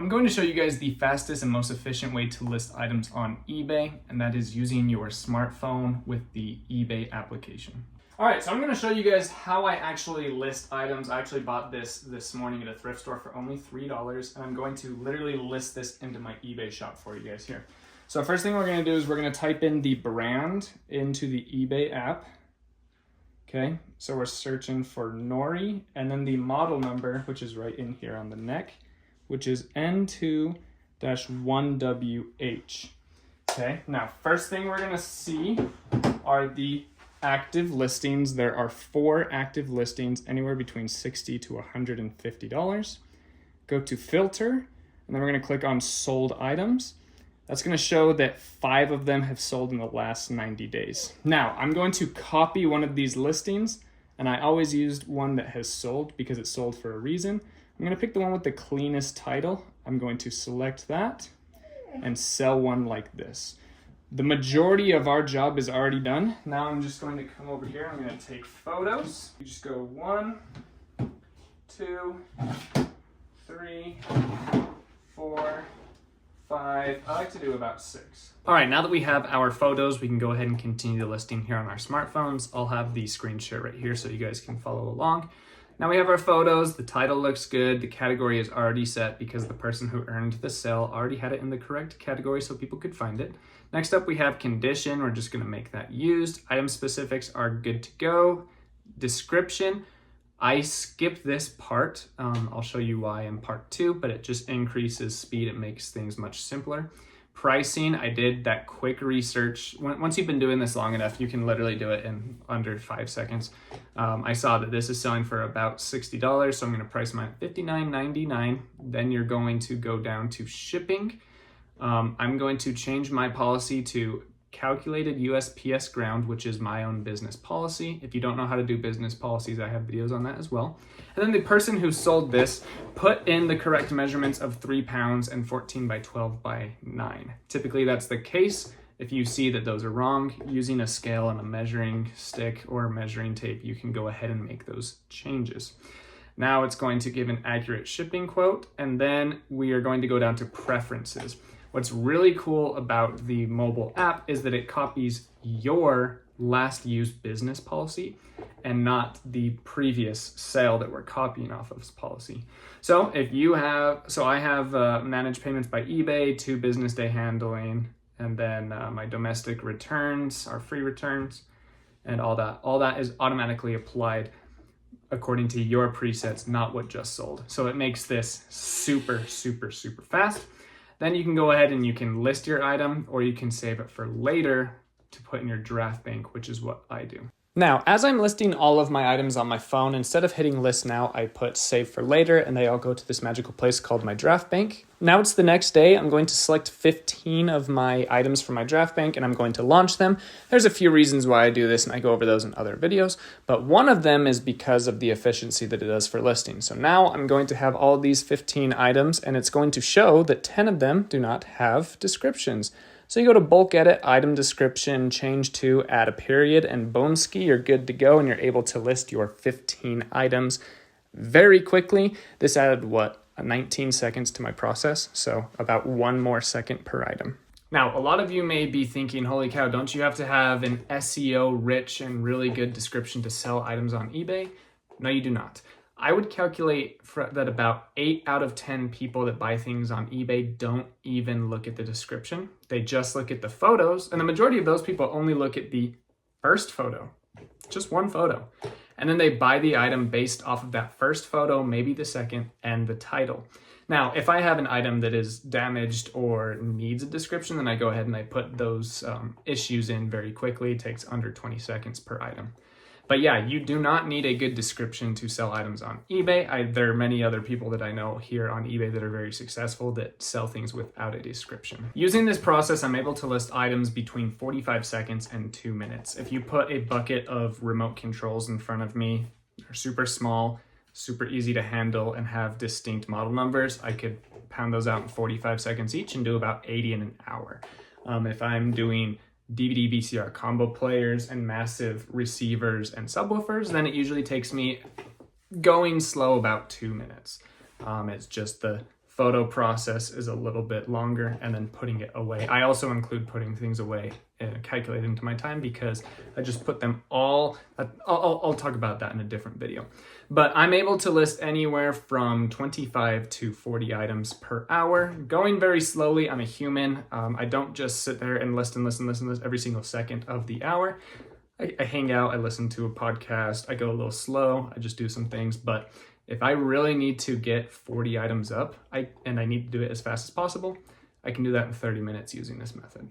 I'm going to show you guys the fastest and most efficient way to list items on eBay, and that is using your smartphone with the eBay application. All right, so I'm going to show you guys how I actually list items. I actually bought this morning at a thrift store for only $3, and I'm going to literally list this into my eBay shop for you guys here. So first thing we're going to do is we're going to type in the brand into the eBay app. Okay, so we're searching for Nori, and then the model number, which is right in here on the neck, which is N2-1WH. Okay, now first thing we're gonna see are the active listings. There are 4 active listings, anywhere between $60 to $150. Go to filter, and then we're gonna click on sold items. That's gonna show that 5 of them have sold in the last 90 days. Now, I'm going to copy one of these listings, and I always used one that has sold because it sold for a reason. I'm gonna pick the one with the cleanest title. I'm going to select that and sell one like this. The majority of our job is already done. Now I'm just going to come over here. I'm gonna take photos. You just go 1, 2, 3, 4, 5. I like to do about 6. All right, now that we have our photos, we can go ahead and continue the listing here on our smartphones. I'll have the screen share right here so you guys can follow along. Now we have our photos, the title looks good, the category is already set because the person who earned the sale already had it in the correct category so people could find it. Next up we have condition, we're just gonna make that used. Item specifics are good to go. Description, I skipped this part. I'll show you why in part 2, but it just increases speed, it makes things much simpler. Pricing, I did that quick research. Once you've been doing this long enough, you can literally do it in under 5 seconds. I saw that this is selling for about $60, so I'm gonna price mine at $59.99. Then you're going to go down to shipping. I'm going to change my policy to calculated USPS ground, which is my own business policy. If you don't know how to do business policies, I have videos on that as well. And then the person who sold this put in the correct measurements of 3 pounds and 14 by 12 by 9. Typically that's the case. If you see that those are wrong, using a scale and a measuring stick or measuring tape, you can go ahead and make those changes. Now it's going to give an accurate shipping quote, and then we are going to go down to preferences. What's really cool about the mobile app is that it copies your last used business policy and not the previous sale that we're copying off of policy. So if you have, I have managed payments by eBay, 2 business day handling, and then my domestic returns are free returns, and all that is automatically applied according to your presets, not what just sold. So it makes this super, super, super fast. Then you can go ahead and you can list your item, or you can save it for later to put in your draft bank, which is what I do. Now, as I'm listing all of my items on my phone, instead of hitting list now, I put save for later, and they all go to this magical place called my draft bank. Now it's the next day. I'm going to select 15 of my items from my draft bank, and I'm going to launch them. There's a few reasons why I do this, and I go over those in other videos, but one of them is because of the efficiency that it does for listing. So now I'm going to have all of these 15 items, and it's going to show that 10 of them do not have descriptions. So you go to bulk edit, item description, change to, add a period, and Boneski, you're good to go, and you're able to list your 15 items very quickly. This added, 19 seconds to my process, so about 1 more second per item. Now, a lot of you may be thinking, holy cow, don't you have to have an SEO rich and really good description to sell items on eBay? No, you do not. I would calculate that about 8 out of 10 people that buy things on eBay don't even look at the description. They just look at the photos, and the majority of those people only look at the first photo, just 1 photo. And then they buy the item based off of that first photo, maybe the second, and the title. Now, if I have an item that is damaged or needs a description, then I go ahead and I put those issues in very quickly. It takes under 20 seconds per item. But yeah, you do not need a good description to sell items on eBay. There are many other people that I know here on eBay that are very successful that sell things without a description. Using this process, I'm able to list items between 45 seconds and 2 minutes. If you put a bucket of remote controls in front of me, they're super small, super easy to handle, and have distinct model numbers, I could pound those out in 45 seconds each and do about 80 in an hour. If I'm doing DVD VCR combo players and massive receivers and subwoofers, then it usually takes me going slow about 2 minutes. It's just the photo process is a little bit longer, and then putting it away. I also include putting things away calculated into my time because I just put them all. I'll talk about that in a different video. But I'm able to list anywhere from 25 to 40 items per hour, going very slowly. I'm a human. I don't just sit there and list every single second of the hour. I hang out, I listen to a podcast, I go a little slow, I just do some things. But if I really need to get 40 items up, and I need to do it as fast as possible, I can do that in 30 minutes using this method.